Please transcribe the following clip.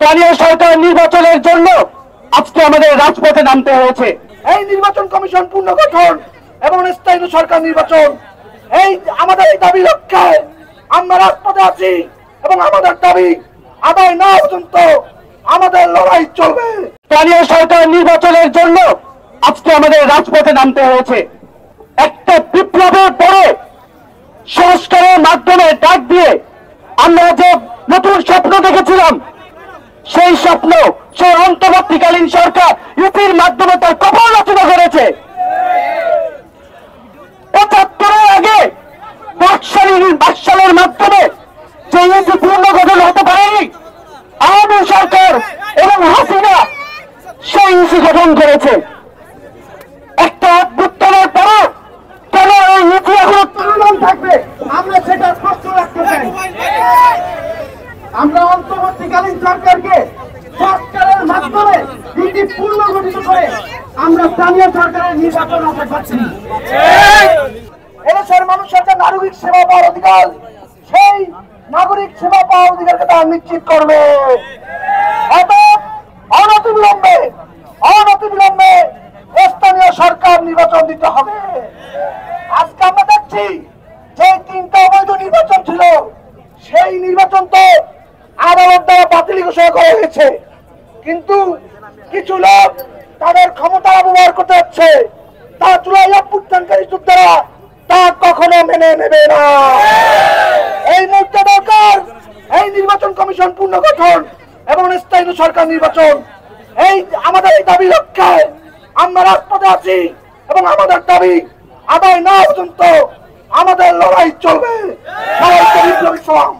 স্থানীয় সরকার নির্বাচনের জন্য আজকে আমাদের রাজপথে নামতে হয়েছে। এই নির্বাচন কমিশন পুনর্গঠন এবং স্থায়ী সরকার নির্বাচন, এই আমাদের এই দাবি রক্ষায় আমরা রাজপথে আছি এবং আমাদের দাবি আদায় না পর্যন্ত আমাদের লড়াই চলবে। স্থানীয় সরকার নির্বাচনের জন্য আজকে আমাদের রাজপথে নামতে হয়েছে। একটা বিপ্লবের পরে সংস্কারের মাধ্যমে ডাক দিয়ে আমরা যে নতুন স্বপ্ন দেখেছিলাম, সেই স্বপ্ন সেই অন্তর্বর্তীকালীন সরকার ইউপির মাধ্যমে তার কপাল রচনা করেছে। ৭৫-এর আগে বাকশালের মাধ্যমে যে ইউপি পুনর্গঠন হতে পারেনি, আওয়ামী সরকার এবং হাসিনা সেই ইউপি গঠন করেছে। একটা অভ্যুত্থানের পরও কেন এই ইউপি এখনো চলমান থাকবে, আমরা সেটা প্রশ্ন রাখতে চাই। আমরা অন্তর্বর্তীকালীন সরকারকে সংস্কারের মাধ্যমে ইউপি পুনর্গঠিত করে আমরা স্থানীয় সরকারের নির্বাচন আশা করছি। এদেশের মানুষের যে নাগরিক সেবা পাওয়ার অধিকার, সেই নাগরিক সেবা পাওয়ার অধিকারকে তারা নিশ্চিত করবে। অনতিবিলম্বে স্থানীয় সরকার নির্বাচন দিতে হবে। আজকে আমরা দেখছি যে 3টা অবৈধ নির্বাচন ছিল, সেই নির্বাচন তো আদালত দ্বারা বাতিল ঘোষণা করা হয়েছে, কিন্তু কিছু লোক তাদের ক্ষমতা ব্যবহার করতে যাচ্ছে। তারা জুলাই অভ্যুত্থানকারী যোদ্ধারা তা কখনো মেনে নেবে না। এই মুহূর্তে দরকার এই নির্বাচন কমিশন পুনর্গঠন এবং স্থায়ী সরকার নির্বাচন। এই আমাদের এই দাবি রক্ষায় আমরা রাজপথে আছি এবং আমাদের দাবি আদায় না পর্যন্ত আমাদের লড়াই চলবে। সবাইকে বিপ্লবী সালাম।